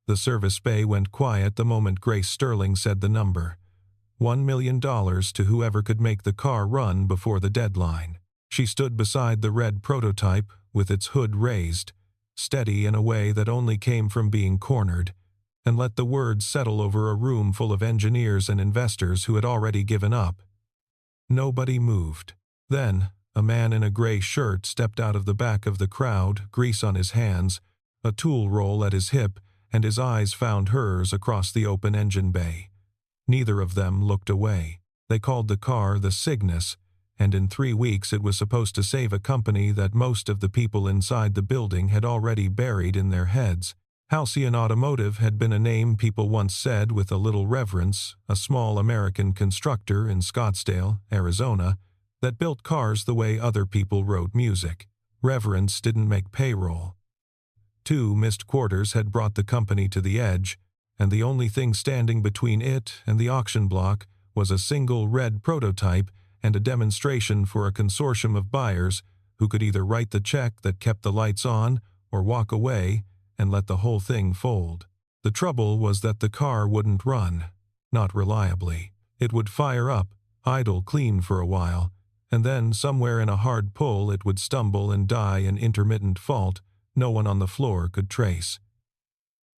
The service bay went quiet the moment Grace Sterling said the number. $1 million to whoever could make the car run before the deadline. She stood beside the red prototype, with its hood raised, steady in a way that only came from being cornered, and let the words settle over a room full of engineers and investors who had already given up. Nobody moved. Then, a man in a gray shirt stepped out of the back of the crowd, grease on his hands, a tool roll at his hip, and his eyes found hers across the open engine bay. Neither of them looked away. They called the car the Cygnus, and in 3 weeks it was supposed to save a company that most of the people inside the building had already buried in their heads. Halcyon Automotive had been a name people once said with a little reverence, a small American constructor in Scottsdale, Arizona, that built cars the way other people wrote music. Reverence didn't make payroll. 2 missed quarters had brought the company to the edge, and the only thing standing between it and the auction block was a single red prototype and a demonstration for a consortium of buyers who could either write the check that kept the lights on or walk away and let the whole thing fold. The trouble was that the car wouldn't run, not reliably. It would fire up, idle clean for a while, and then somewhere in a hard pull it would stumble and die an intermittent fault no one on the floor could trace.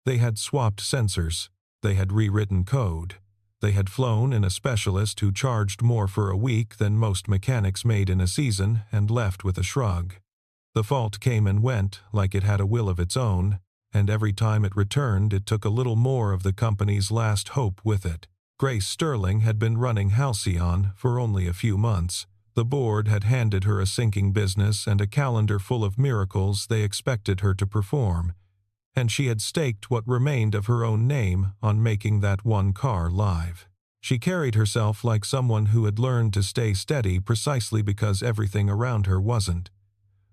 They had swapped sensors. They had rewritten code. They had flown in a specialist who charged more for a week than most mechanics made in a season and left with a shrug. The fault came and went like it had a will of its own, and every time it returned it took a little more of the company's last hope with it. Grace Sterling had been running Halcyon for only a few months. The board had handed her a sinking business and a calendar full of miracles they expected her to perform, and she had staked what remained of her own name on making that one car live. She carried herself like someone who had learned to stay steady precisely because everything around her wasn't.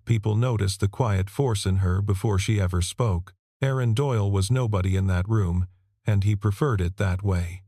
People noticed the quiet force in her before she ever spoke. Aaron Doyle was nobody in that room, and he preferred it that way.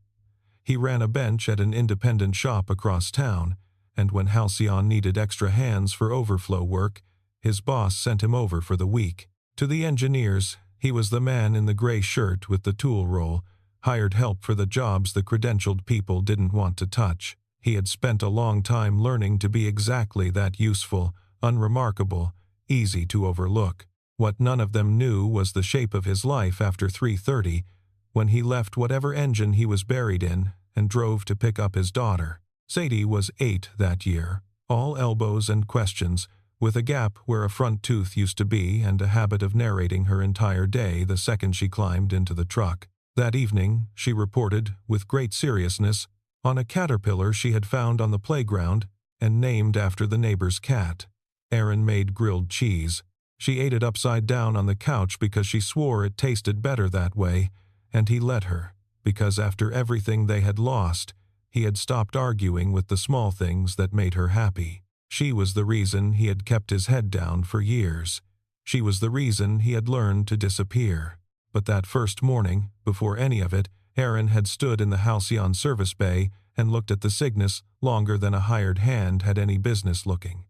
He ran a bench at an independent shop across town, and when Halcyon needed extra hands for overflow work, his boss sent him over for the week. To the engineers, he was the man in the gray shirt with the tool roll, hired help for the jobs the credentialed people didn't want to touch. He had spent a long time learning to be exactly that useful, unremarkable, easy to overlook. What none of them knew was the shape of his life after 3:30, when he left whatever engine he was buried in and drove to pick up his daughter. Sadie was 8 that year, all elbows and questions, with a gap where a front tooth used to be and a habit of narrating her entire day the second she climbed into the truck. That evening, she reported, with great seriousness, on a caterpillar she had found on the playground and named after the neighbor's cat. Aaron made grilled cheese. She ate it upside down on the couch because she swore it tasted better that way, and he let her, because after everything they had lost, he had stopped arguing with the small things that made her happy. She was the reason he had kept his head down for years. She was the reason he had learned to disappear. But that first morning, before any of it, Aaron had stood in the Halcyon service bay and looked at the Cygnus longer than a hired hand had any business looking.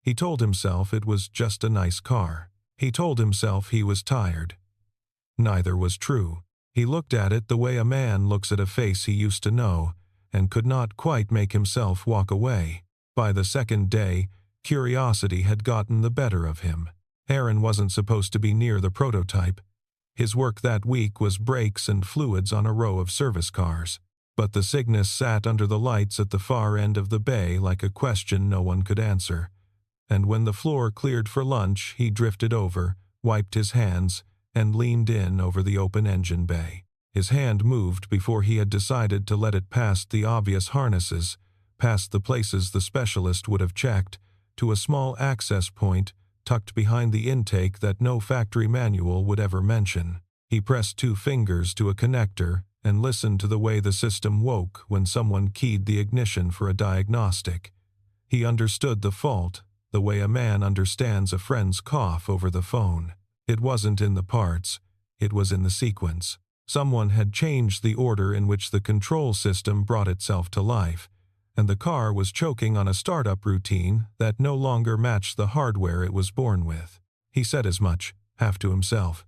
He told himself it was just a nice car. He told himself he was tired. Neither was true. He looked at it the way a man looks at a face he used to know, and could not quite make himself walk away. By the second day, curiosity had gotten the better of him. Aaron wasn't supposed to be near the prototype. His work that week was brakes and fluids on a row of service cars. But the Cygnus sat under the lights at the far end of the bay like a question no one could answer. And when the floor cleared for lunch, he drifted over, wiped his hands, and leaned in over the open engine bay. His hand moved before he had decided to let it past the obvious harnesses, past the places the specialist would have checked, to a small access point tucked behind the intake that no factory manual would ever mention. He pressed 2 fingers to a connector and listened to the way the system woke when someone keyed the ignition for a diagnostic. He understood the fault, the way a man understands a friend's cough over the phone. It wasn't in the parts, it was in the sequence. Someone had changed the order in which the control system brought itself to life, and the car was choking on a startup routine that no longer matched the hardware it was born with. He said as much, half to himself.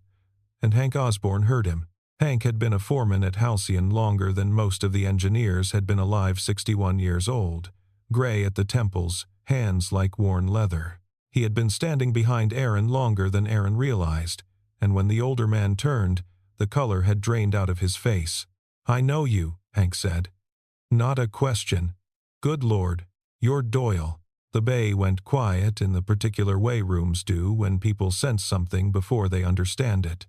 and Hank Osborne heard him. Hank had been a foreman at Halcyon longer than most of the engineers had been alive, 61 years old, gray at the temples, hands like worn leather. He had been standing behind Aaron longer than Aaron realized, and when the older man turned, the color had drained out of his face. "I know you," Hank said. "Not a question. Good Lord, you're Doyle." The bay went quiet in the particular way rooms do when people sense something before they understand it.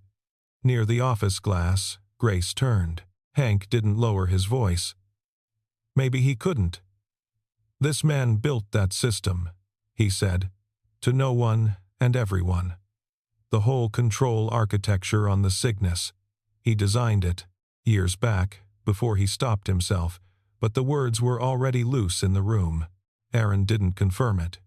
Near the office glass, Grace turned. Hank didn't lower his voice. Maybe he couldn't. "This man built that system," he said, "to no one and everyone. The whole control architecture on the Cygnus. He designed it, years back, before he stopped himself, but the words were already loose in the room. Aaron didn't confirm it.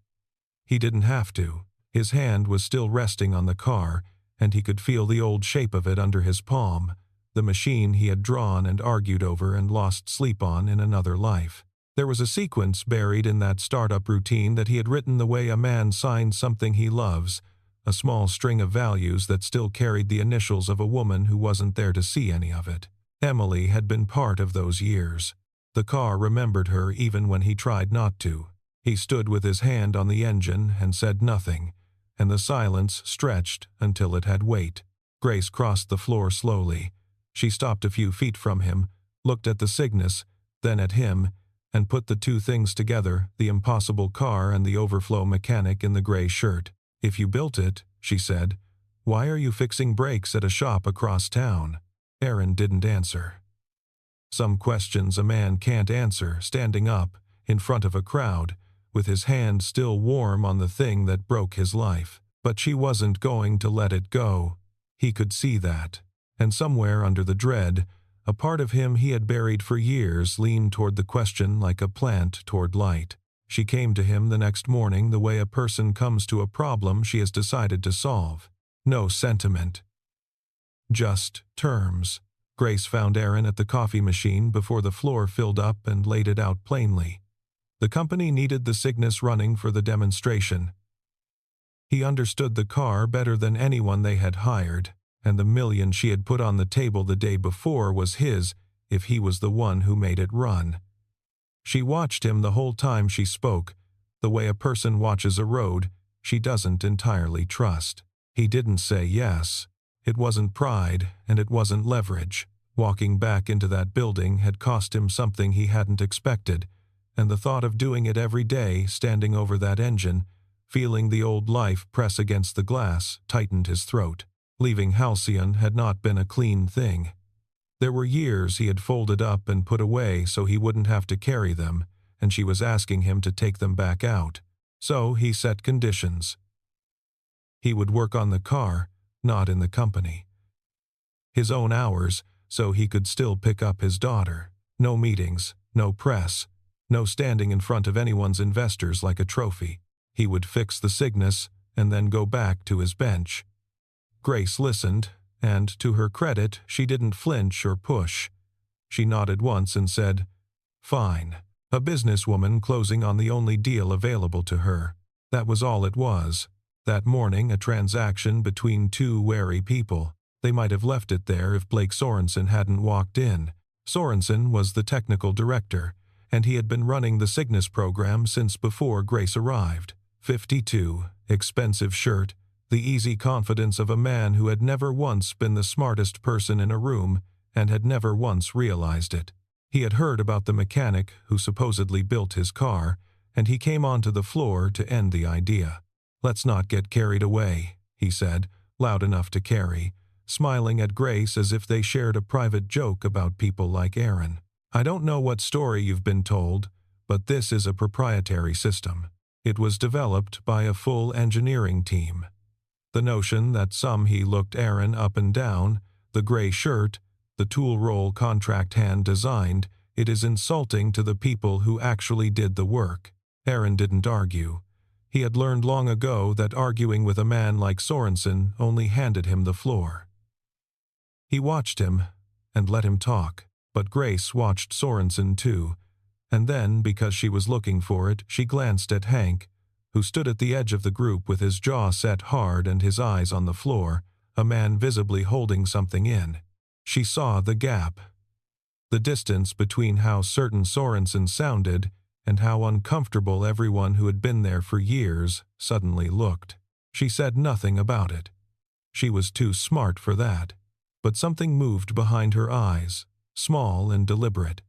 He didn't have to. His hand was still resting on the car, and he could feel the old shape of it under his palm, the machine he had drawn and argued over and lost sleep on in another life. There was a sequence buried in that startup routine that he had written the way a man signs something he loves, a small string of values that still carried the initials of a woman who wasn't there to see any of it. Emily had been part of those years. The car remembered her even when he tried not to. He stood with his hand on the engine and said nothing, and the silence stretched until it had weight. Grace crossed the floor slowly. She stopped a few feet from him, looked at the Cygnus, then at him, and put the two things together, the impossible car and the overflow mechanic in the gray shirt. "If you built it," she said, "why are you fixing brakes at a shop across town?" Aaron didn't answer. Some questions a man can't answer standing up, in front of a crowd, with his hand still warm on the thing that broke his life. But she wasn't going to let it go. He could see that. And somewhere under the dread, a part of him he had buried for years leaned toward the question like a plant toward light. She came to him the next morning the way a person comes to a problem she has decided to solve. No sentiment. Just terms. Grace found Aaron at the coffee machine before the floor filled up and laid it out plainly. The company needed the Cygnus running for the demonstration. He understood the car better than anyone they had hired, and the $1 million she had put on the table the day before was his if he was the one who made it run. She watched him the whole time she spoke, the way a person watches a road she doesn't entirely trust. He didn't say yes. It wasn't pride, and it wasn't leverage. Walking back into that building had cost him something he hadn't expected, and the thought of doing it every day, standing over that engine, feeling the old life press against the glass, tightened his throat. Leaving Halcyon had not been a clean thing. There were years he had folded up and put away so he wouldn't have to carry them, and she was asking him to take them back out. So he set conditions. He would work on the car, not in the company. His own hours, so he could still pick up his daughter. No meetings, no press, no standing in front of anyone's investors like a trophy. He would fix the Cygnus and then go back to his bench. Grace listened, and to her credit, she didn't flinch or push. She nodded once and said, "Fine." A businesswoman closing on the only deal available to her. That was all it was. That morning, a transaction between two wary people. They might have left it there if Blake Sorensen hadn't walked in. Sorensen was the technical director, and he had been running the Cygnus program since before Grace arrived. 52, expensive shirt, the easy confidence of a man who had never once been the smartest person in a room and had never once realized it. He had heard about the mechanic who supposedly built his car, and he came onto the floor to end the idea. "Let's not get carried away," he said, loud enough to carry, smiling at Grace as if they shared a private joke about people like Aaron. "I don't know what story you've been told, but this is a proprietary system. It was developed by a full engineering team. The notion that some he looked Aaron up and down, the gray shirt, the tool roll contract hand designed, it is insulting to the people who actually did the work." Aaron didn't argue. He had learned long ago that arguing with a man like Sorensen only handed him the floor. He watched him and let him talk, but Grace watched Sorensen too, and then, because she was looking for it, she glanced at Hank, who stood at the edge of the group with his jaw set hard and his eyes on the floor, a man visibly holding something in. She saw the gap. The distance between how certain Sorensen sounded and how uncomfortable everyone who had been there for years suddenly looked. She said nothing about it. She was too smart for that. But something moved behind her eyes, small and deliberate,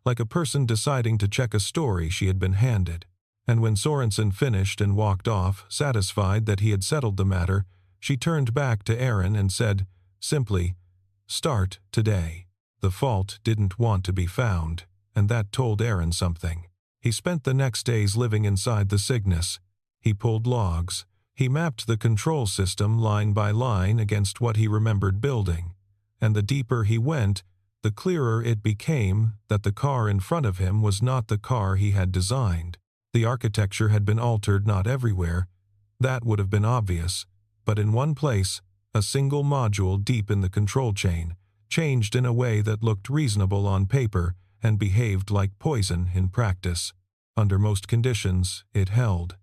like a person deciding to check a story she had been handed. And when Sorensen finished and walked off, satisfied that he had settled the matter, she turned back to Aaron and said, simply, "Start today." The fault didn't want to be found, and that told Aaron something. He spent the next days living inside the Cygnus. He pulled logs. He mapped the control system line by line against what he remembered building. And the deeper he went, the clearer it became that the car in front of him was not the car he had designed. The architecture had been altered not everywhere. That would have been obvious. But in one place, a single module deep in the control chain, changed in a way that looked reasonable on paper and behaved like poison in practice. Under most conditions, it held.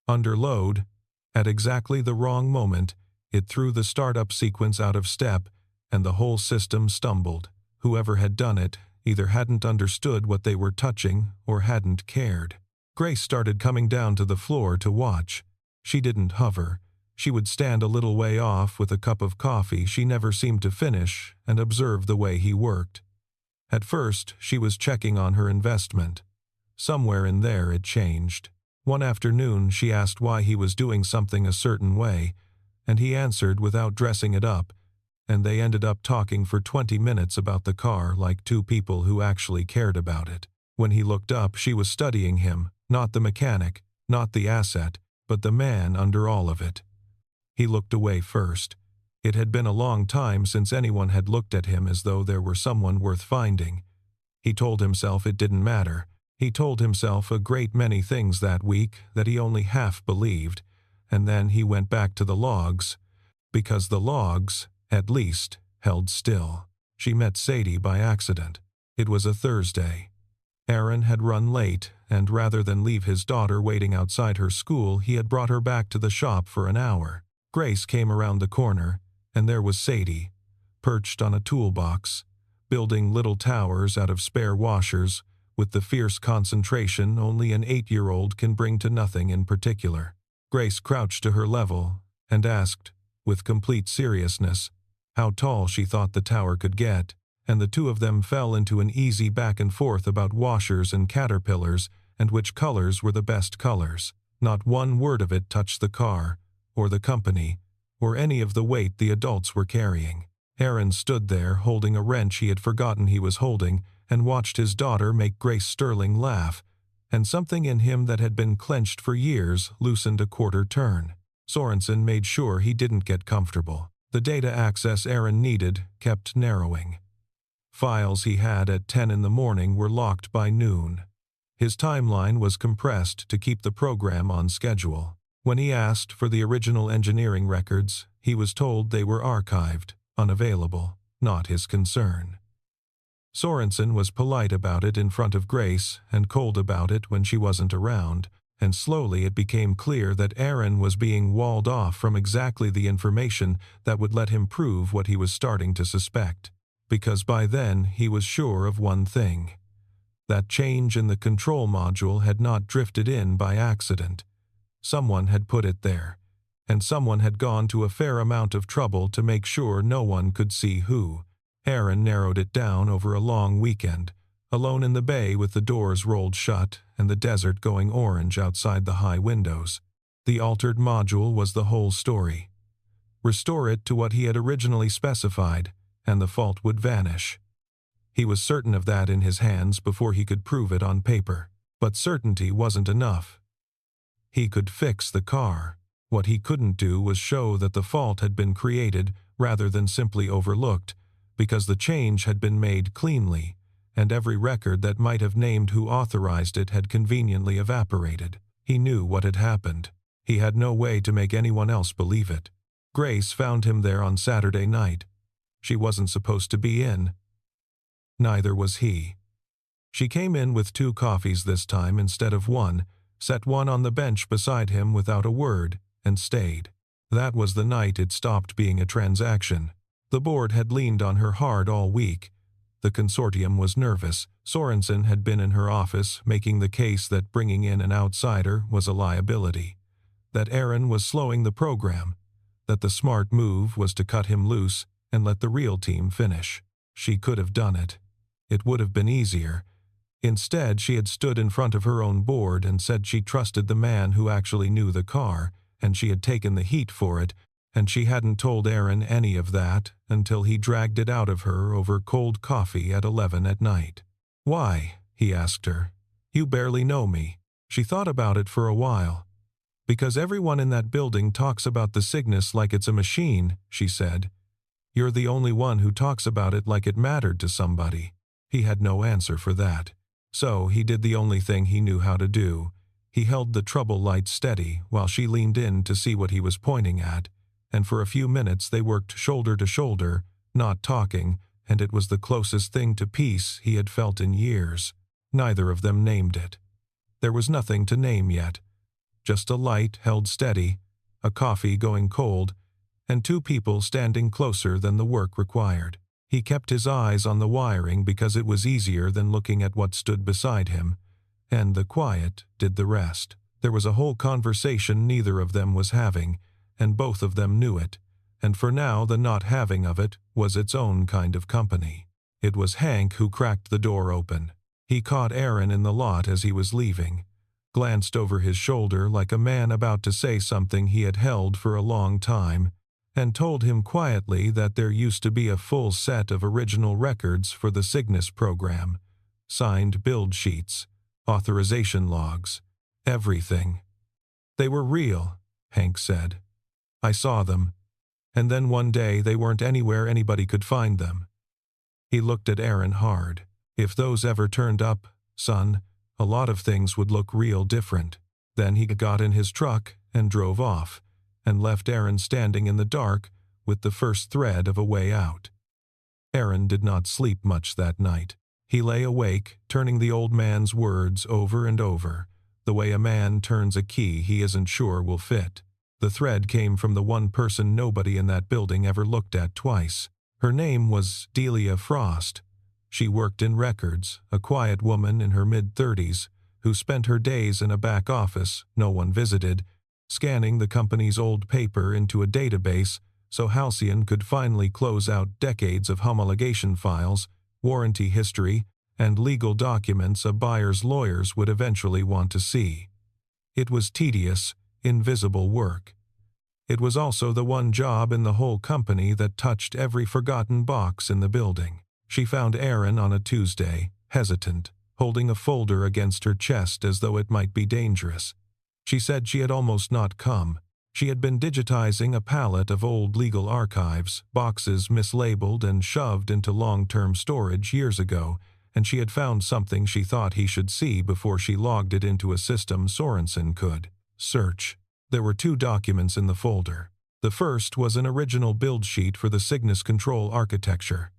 Under load, at exactly the wrong moment, it threw the startup sequence out of step, and the whole system stumbled. Whoever had done it either hadn't understood what they were touching or hadn't cared. Grace started coming down to the floor to watch. She didn't hover. She would stand a little way off with a cup of coffee she never seemed to finish and observe the way he worked. At first, she was checking on her investment. Somewhere in there it changed. One afternoon she asked why he was doing something a certain way, and he answered without dressing it up, and they ended up talking for 20 minutes about the car like two people who actually cared about it. When he looked up, she was studying him, not the mechanic, not the asset, but the man under all of it. He looked away first. It had been a long time since anyone had looked at him as though there were someone worth finding. He told himself it didn't matter. He told himself a great many things that week that he only half believed, and then he went back to the logs, because the logs, at least, held still. She met Sadie by accident. It was a Thursday. Aaron had run late, and rather than leave his daughter waiting outside her school, he had brought her back to the shop for an hour. Grace came around the corner, and there was Sadie, perched on a toolbox, building little towers out of spare washers, with the fierce concentration only an 8-year-old can bring to nothing in particular. Grace crouched to her level and asked, with complete seriousness, how tall she thought the tower could get, and the two of them fell into an easy back and forth about washers and caterpillars and which colors were the best colors. Not one word of it touched the car, or the company, or any of the weight the adults were carrying. Aaron stood there holding a wrench he had forgotten he was holding and watched his daughter make Grace Sterling laugh, and something in him that had been clenched for years loosened a quarter turn. Sorensen made sure he didn't get comfortable. The data access Aaron needed kept narrowing. Files he had at 10 in the morning were locked by noon. His timeline was compressed to keep the program on schedule. When he asked for the original engineering records, he was told they were archived, unavailable, not his concern. Sorensen was polite about it in front of Grace and cold about it when she wasn't around, and slowly it became clear that Aaron was being walled off from exactly the information that would let him prove what he was starting to suspect. Because by then he was sure of one thing. That change in the control module had not drifted in by accident. Someone had put it there, and someone had gone to a fair amount of trouble to make sure no one could see who. Aaron narrowed it down over a long weekend, alone in the bay with the doors rolled shut and the desert going orange outside the high windows. The altered module was the whole story. Restore it to what he had originally specified, and the fault would vanish. He was certain of that in his hands before he could prove it on paper. But certainty wasn't enough. He could fix the car. What he couldn't do was show that the fault had been created rather than simply overlooked, because the change had been made cleanly, and every record that might have named who authorized it had conveniently evaporated. He knew what had happened. He had no way to make anyone else believe it. Grace found him there on Saturday night. She wasn't supposed to be in. Neither was he. She came in with 2 coffees this time instead of 1, set one on the bench beside him without a word, and stayed. That was the night it stopped being a transaction. The board had leaned on her hard all week. The consortium was nervous. Sorensen had been in her office making the case that bringing in an outsider was a liability, that Aaron was slowing the program, that the smart move was to cut him loose and let the real team finish. She could have done it. It would have been easier. Instead, she had stood in front of her own board and said she trusted the man who actually knew the car, and she had taken the heat for it, and she hadn't told Aaron any of that until he dragged it out of her over cold coffee at 11 at night. "Why?" he asked her. "You barely know me." She thought about it for a while. "Because everyone in that building talks about the Cygnus like it's a machine," she said. "You're the only one who talks about it like it mattered to somebody." He had no answer for that. So he did the only thing he knew how to do. He held the trouble light steady while she leaned in to see what he was pointing at, and for a few minutes they worked shoulder to shoulder, not talking, and it was the closest thing to peace he had felt in years. Neither of them named it. There was nothing to name yet. Just a light held steady, a coffee going cold, and two people standing closer than the work required. He kept his eyes on the wiring because it was easier than looking at what stood beside him, and the quiet did the rest. There was a whole conversation neither of them was having, and both of them knew it, and for now the not having of it was its own kind of company. It was Hank who cracked the door open. He caught Aaron in the lot as he was leaving, glanced over his shoulder like a man about to say something he had held for a long time, and told him quietly that there used to be a full set of original records for the Cygnus program, signed build sheets, authorization logs, everything. "They were real," Hank said. "I saw them, and then one day they weren't anywhere anybody could find them." He looked at Aaron hard. "If those ever turned up, son, a lot of things would look real different." Then he got in his truck and drove off, and left Aaron standing in the dark with the first thread of a way out. Aaron did not sleep much that night. He lay awake, turning the old man's words over and over, the way a man turns a key he isn't sure will fit. The thread came from the one person nobody in that building ever looked at twice. Her name was Delia Frost. She worked in records, a quiet woman in her mid-30s, who spent her days in a back office no one visited, scanning the company's old paper into a database so Halcyon could finally close out decades of homologation files, warranty history, and legal documents a buyer's lawyers would eventually want to see. It was tedious, invisible work. It was also the one job in the whole company that touched every forgotten box in the building. She found Aaron on a Tuesday, hesitant, holding a folder against her chest as though it might be dangerous. She said she had almost not come. She had been digitizing a pallet of old legal archives, boxes mislabeled and shoved into long-term storage years ago, and she had found something she thought he should see before she logged it into a system Sorensen could search. There were two documents in the folder. The first was an original build sheet for the Cygnus control architecture.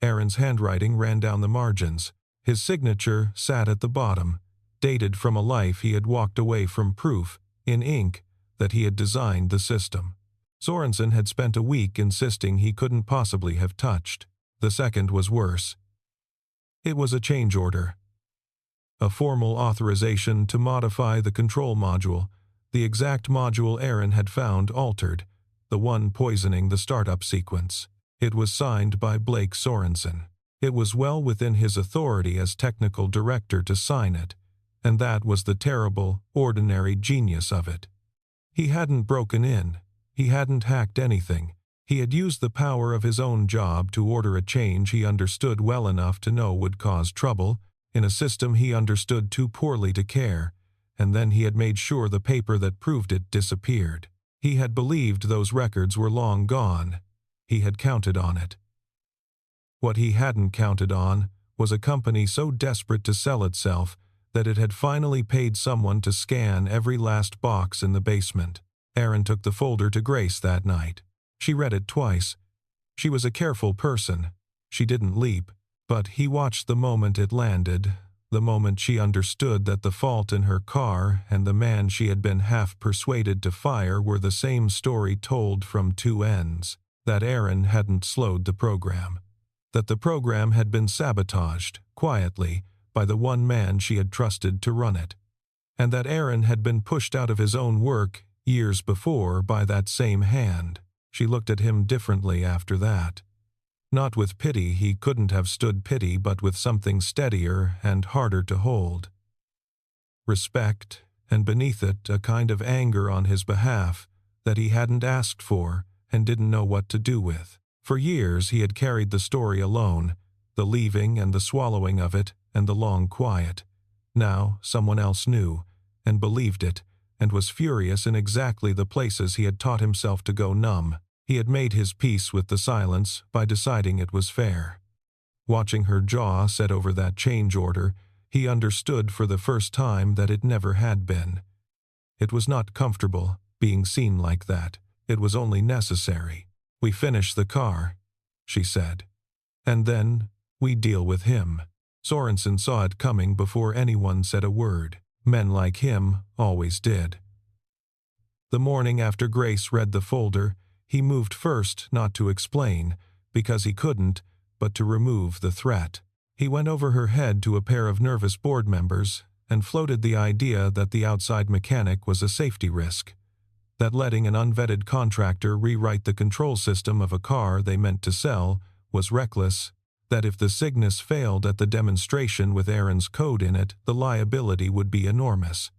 Aaron's handwriting ran down the margins. His signature sat at the bottom, dated from a life he had walked away from proof, in ink, that he had designed the system. Sorensen had spent a week insisting he couldn't possibly have touched. The second was worse. It was a change order. A formal authorization to modify the control module, the exact module Aaron had found altered, the one poisoning the startup sequence. It was signed by Blake Sorensen. It was well within his authority as technical director to sign it, and that was the terrible, ordinary genius of it. He hadn't broken in. He hadn't hacked anything. He had used the power of his own job to order a change he understood well enough to know would cause trouble, in a system he understood too poorly to care, and then he had made sure the paper that proved it disappeared. He had believed those records were long gone. He had counted on it. What he hadn't counted on was a company so desperate to sell itself that it had finally paid someone to scan every last box in the basement. Aaron took the folder to Grace that night. She read it twice. She was a careful person. She didn't leap, but he watched the moment it landed, The moment she understood that the fault in her car and the man she had been half persuaded to fire were the same story told from two ends, that Aaron hadn't slowed the program, that the program had been sabotaged, quietly, by the one man she had trusted to run it, and that Aaron had been pushed out of his own work years before by that same hand. She looked at him differently after that. Not with pity, he couldn't have stood pity, but with something steadier and harder to hold. Respect, and beneath it a kind of anger on his behalf that he hadn't asked for and didn't know what to do with. For years he had carried the story alone, the leaving and the swallowing of it and the long quiet. Now someone else knew, and believed it, and was furious in exactly the places he had taught himself to go numb. He had made his peace with the silence by deciding it was fair. Watching her jaw set over that change order, he understood for the first time that it never had been. It was not comfortable, being seen like that. It was only necessary. "We finish the car," she said. "And then we deal with him." Sorensen saw it coming before anyone said a word. Men like him always did. The morning after Grace read the folder, he moved first not to explain, because he couldn't, but to remove the threat. He went over her head to a pair of nervous board members and floated the idea that the outside mechanic was a safety risk, that letting an unvetted contractor rewrite the control system of a car they meant to sell was reckless, that if the Cygnus failed at the demonstration with Aaron's code in it, the liability would be enormous.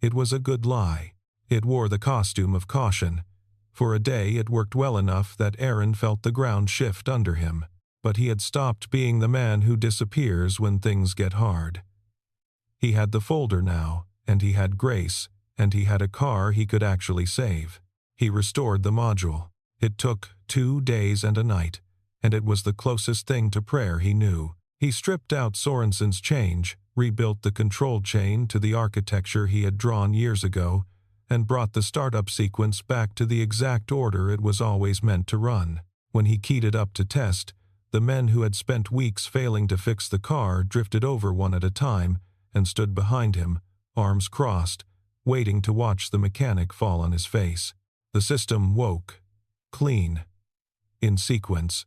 It was a good lie. It wore the costume of caution. For a day it worked well enough that Aaron felt the ground shift under him, but he had stopped being the man who disappears when things get hard. He had the folder now, and he had Grace, and he had a car he could actually save. He restored the module. It took 2 days and a night, and it was the closest thing to prayer he knew. He stripped out Sorensen's change, rebuilt the control chain to the architecture he had drawn years ago, and brought the startup sequence back to the exact order it was always meant to run. When he keyed it up to test, the men who had spent weeks failing to fix the car drifted over one at a time and stood behind him, arms crossed, waiting to watch the mechanic fall on his face. The system woke, clean, in sequence,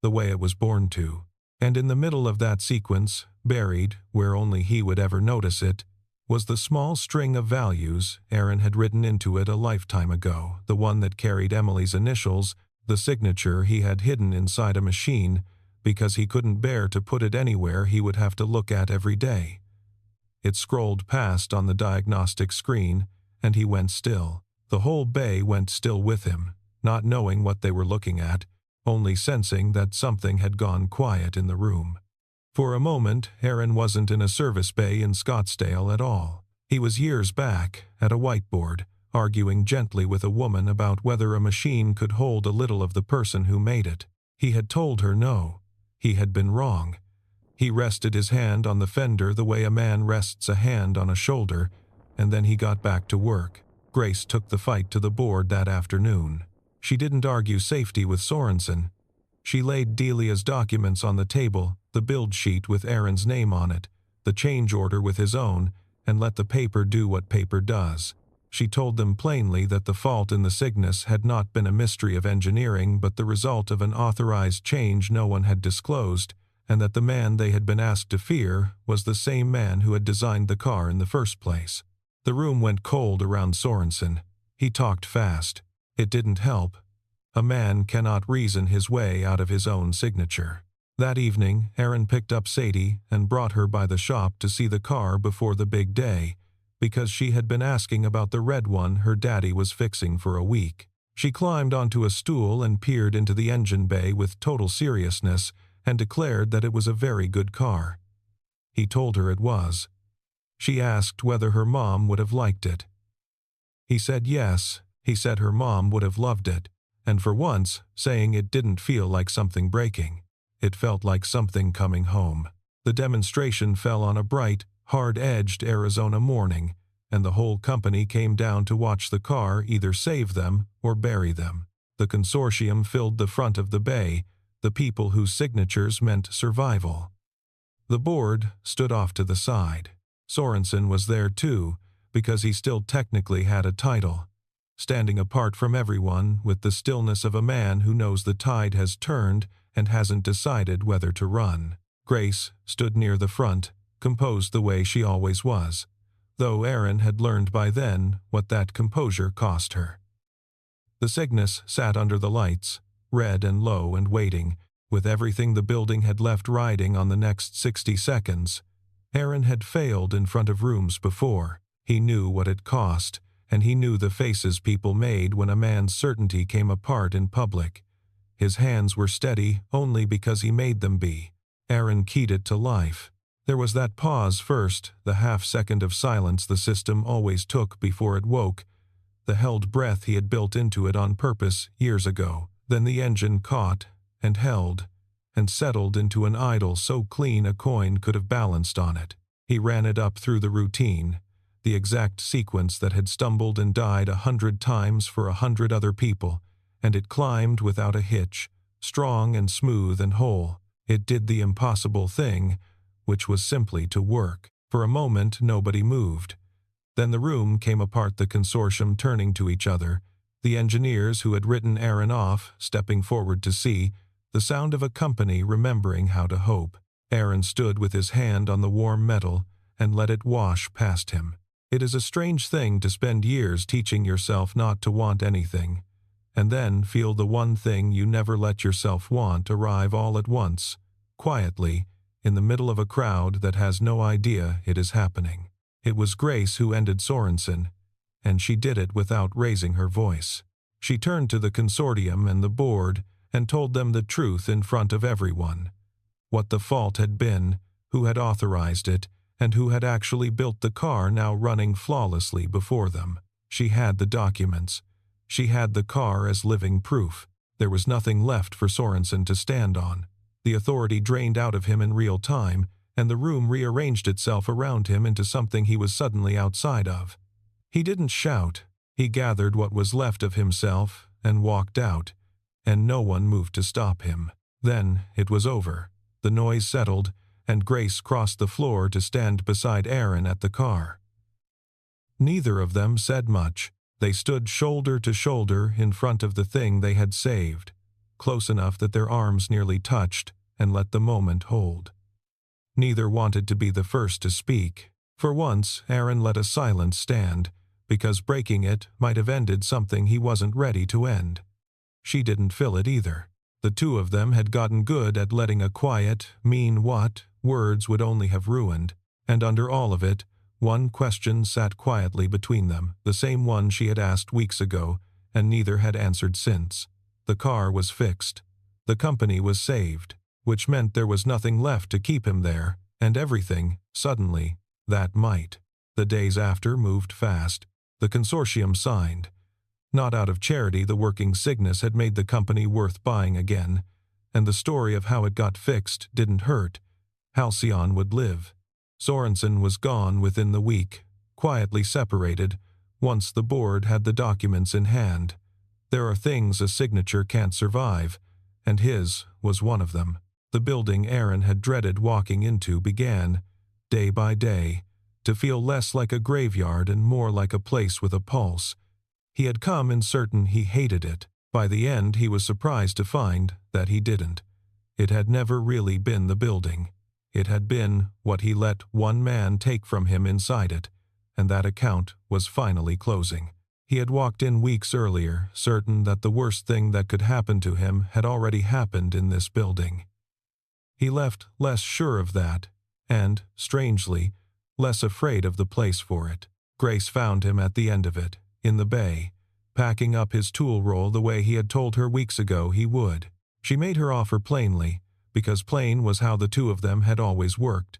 the way it was born to. And in the middle of that sequence, buried, where only he would ever notice it, was the small string of values Aaron had written into it a lifetime ago, the one that carried Emily's initials, the signature he had hidden inside a machine because he couldn't bear to put it anywhere he would have to look at every day. It scrolled past on the diagnostic screen, and he went still. The whole bay went still with him, not knowing what they were looking at, only sensing that something had gone quiet in the room. For a moment, Aaron wasn't in a service bay in Scottsdale at all. He was years back, at a whiteboard, arguing gently with a woman about whether a machine could hold a little of the person who made it. He had told her no. He had been wrong. He rested his hand on the fender the way a man rests a hand on a shoulder, and then he got back to work. Grace took the fight to the board that afternoon. She didn't argue safety with Sorensen. She laid Delia's documents on the table, the build sheet with Aaron's name on it, the change order with his own, and let the paper do what paper does. She told them plainly that the fault in the Cygnus had not been a mystery of engineering but the result of an authorized change no one had disclosed, and that the man they had been asked to fear was the same man who had designed the car in the first place. The room went cold around Sorensen. He talked fast. It didn't help. A man cannot reason his way out of his own signature. That evening, Aaron picked up Sadie and brought her by the shop to see the car before the big day, because she had been asking about the red one her daddy was fixing for a week. She climbed onto a stool and peered into the engine bay with total seriousness and declared that it was a very good car. He told her it was. She asked whether her mom would have liked it. He said yes. He said her mom would have loved it, and for once, saying it didn't feel like something breaking. It felt like something coming home. The demonstration fell on a bright, hard-edged Arizona morning, and the whole company came down to watch the car either save them or bury them. The consortium filled the front of the bay, the people whose signatures meant survival. The board stood off to the side. Sorensen was there too, because he still technically had a title. Standing apart from everyone with the stillness of a man who knows the tide has turned and hasn't decided whether to run. Grace stood near the front, composed the way she always was, though Aaron had learned by then what that composure cost her. The Cygnus sat under the lights, red and low and waiting, with everything the building had left riding on the next 60 seconds. Aaron had failed in front of rooms before. He knew what it cost, and he knew the faces people made when a man's certainty came apart in public. His hands were steady only because he made them be. Aaron keyed it to life. There was that pause first, the half-second of silence the system always took before it woke, the held breath he had built into it on purpose years ago. Then the engine caught, and held, and settled into an idle so clean a coin could have balanced on it. He ran it up through the routine, the exact sequence that had stumbled and died 100 times for 100 other people, and it climbed without a hitch, strong and smooth and whole. It did the impossible thing, which was simply to work. For a moment nobody moved. Then the room came apart, the consortium turning to each other, the engineers who had written Aaron off stepping forward to see, the sound of a company remembering how to hope. Aaron stood with his hand on the warm metal and let it wash past him. It is a strange thing to spend years teaching yourself not to want anything, and then feel the one thing you never let yourself want arrive all at once, quietly, in the middle of a crowd that has no idea it is happening. It was Grace who ended Sorensen, and she did it without raising her voice. She turned to the consortium and the board and told them the truth in front of everyone. What the fault had been, who had authorized it, and who had actually built the car now running flawlessly before them. She had the documents. She had the car as living proof. There was nothing left for Sorensen to stand on. The authority drained out of him in real time, and the room rearranged itself around him into something he was suddenly outside of. He didn't shout. He gathered what was left of himself and walked out, and no one moved to stop him. Then it was over. The noise settled, and Grace crossed the floor to stand beside Aaron at the car. Neither of them said much. They stood shoulder to shoulder in front of the thing they had saved, close enough that their arms nearly touched, and let the moment hold. Neither wanted to be the first to speak. For once, Aaron let a silence stand, because breaking it might have ended something he wasn't ready to end. She didn't fill it either. The two of them had gotten good at letting a quiet, mean what words would only have ruined, and under all of it, one question sat quietly between them, the same one she had asked weeks ago, and neither had answered since. The car was fixed. The company was saved, which meant there was nothing left to keep him there, and everything, suddenly, that might. The days after moved fast. The consortium signed. Not out of charity, the working Cygnus had made the company worth buying again, and the story of how it got fixed didn't hurt. Halcyon would live. Sorensen was gone within the week, quietly separated, once the board had the documents in hand. There are things a signature can't survive, and his was one of them. The building Aaron had dreaded walking into began, day by day, to feel less like a graveyard and more like a place with a pulse. He had come in certain he hated it. By the end he was surprised to find that he didn't. It had never really been the building. It had been what he let one man take from him inside it, and that account was finally closing. He had walked in weeks earlier, certain that the worst thing that could happen to him had already happened in this building. He left less sure of that, and, strangely, less afraid of the place for it. Grace found him at the end of it, in the bay, packing up his tool roll the way he had told her weeks ago he would. She made her offer plainly, because plain was how the two of them had always worked.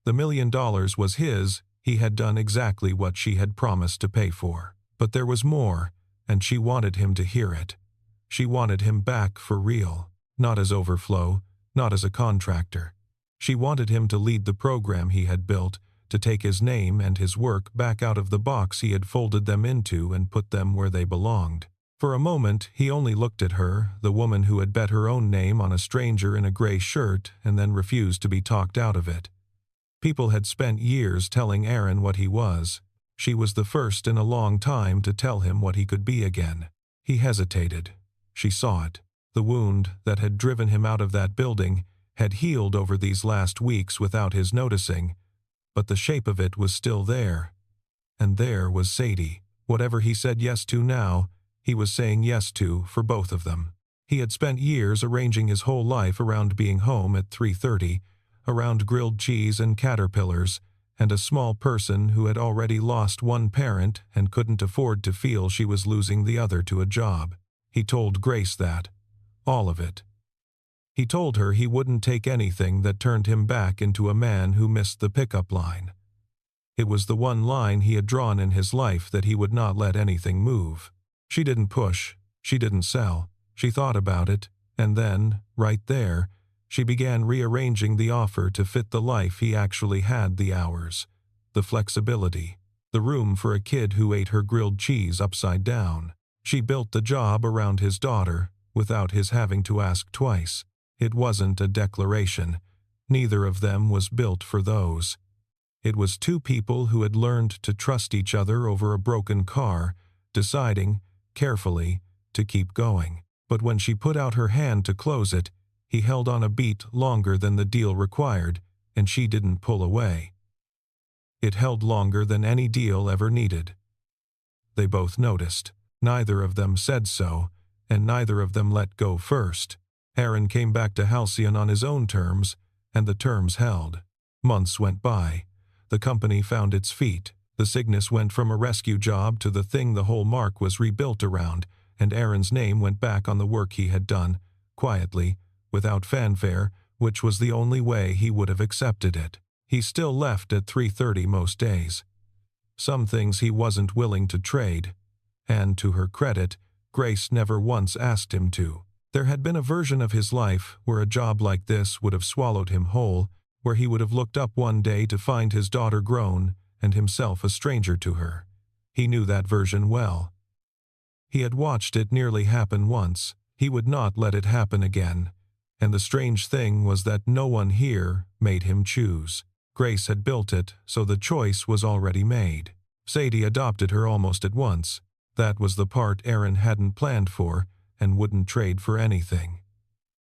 The $1 million was his. He had done exactly what she had promised to pay for. But there was more, and she wanted him to hear it. She wanted him back for real, not as overflow, not as a contractor. She wanted him to lead the program he had built, to take his name and his work back out of the box he had folded them into and put them where they belonged. For a moment, he only looked at her, the woman who had bet her own name on a stranger in a gray shirt and then refused to be talked out of it. People had spent years telling Aaron what he was. She was the first in a long time to tell him what he could be again. He hesitated. She saw it. The wound that had driven him out of that building had healed over these last weeks without his noticing, but the shape of it was still there. And there was Sadie. Whatever he said yes to now, he was saying yes to for both of them. He had spent years arranging his whole life around being home at 3:30, around grilled cheese and caterpillars, and a small person who had already lost one parent and couldn't afford to feel she was losing the other to a job. He told Grace that. All of it. He told her he wouldn't take anything that turned him back into a man who missed the pickup line. It was the one line he had drawn in his life that he would not let anything move. She didn't push. She didn't sell. She thought about it, and then, right there, she began rearranging the offer to fit the life he actually had, the hours, the flexibility, the room for a kid who ate her grilled cheese upside down. She built the job around his daughter, without his having to ask twice. It wasn't a declaration. Neither of them was built for those. It was two people who had learned to trust each other over a broken car, deciding, carefully, to keep going. But when she put out her hand to close it, he held on a beat longer than the deal required, and she didn't pull away. It held longer than any deal ever needed. They both noticed. Neither of them said so, and neither of them let go first. Aaron came back to Halcyon on his own terms, and the terms held. Months went by. The company found its feet. The Cygnus went from a rescue job to the thing the whole mark was rebuilt around, and Aaron's name went back on the work he had done, quietly, without fanfare, which was the only way he would have accepted it. He still left at 3:30 most days. Some things he wasn't willing to trade, and to her credit, Grace never once asked him to. There had been a version of his life where a job like this would have swallowed him whole, where he would have looked up one day to find his daughter grown and himself a stranger to her. He knew that version well. He had watched it nearly happen once. He would not let it happen again. And the strange thing was that no one here made him choose. Grace had built it, so the choice was already made. Sadie adopted her almost at once. That was the part Aaron hadn't planned for and wouldn't trade for anything.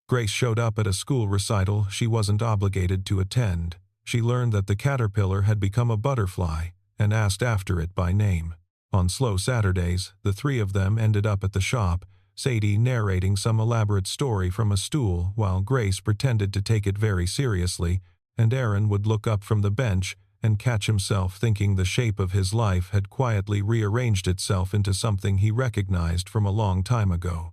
Grace showed up at a school recital she wasn't obligated to attend. She learned that the caterpillar had become a butterfly and asked after it by name. On slow Saturdays, the three of them ended up at the shop, Sadie narrating some elaborate story from a stool while Grace pretended to take it very seriously, and Aaron would look up from the bench and catch himself thinking the shape of his life had quietly rearranged itself into something he recognized from a long time ago.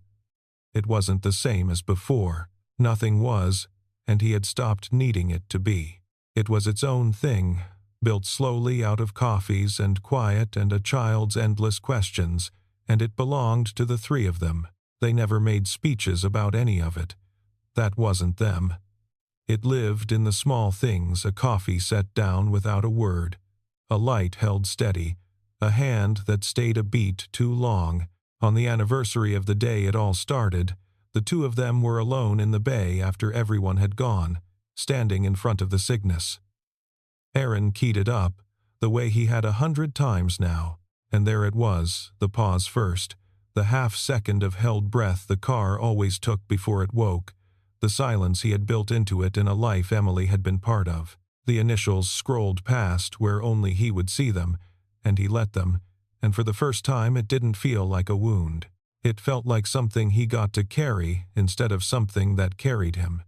It wasn't the same as before. Nothing was, and he had stopped needing it to be. It was its own thing, built slowly out of coffees and quiet and a child's endless questions, and it belonged to the three of them. They never made speeches about any of it. That wasn't them. It lived in the small things, a coffee set down without a word, a light held steady, a hand that stayed a beat too long. On the anniversary of the day it all started, the two of them were alone in the bay after everyone had gone, standing in front of the Cygnus. Aaron keyed it up, the way he had 100 times now, and there it was, the pause first, the half-second of held breath the car always took before it woke, the silence he had built into it in a life Emily had been part of. The initials scrolled past where only he would see them, and he let them, and for the first time it didn't feel like a wound. It felt like something he got to carry instead of something that carried him.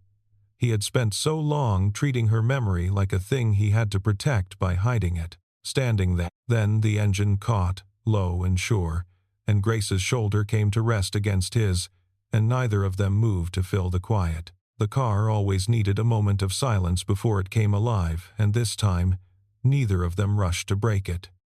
He had spent so long treating her memory like a thing he had to protect by hiding it. Standing there, then the engine caught, low and sure, and Grace's shoulder came to rest against his, and neither of them moved to fill the quiet. The car always needed a moment of silence before it came alive, and this time, neither of them rushed to break it.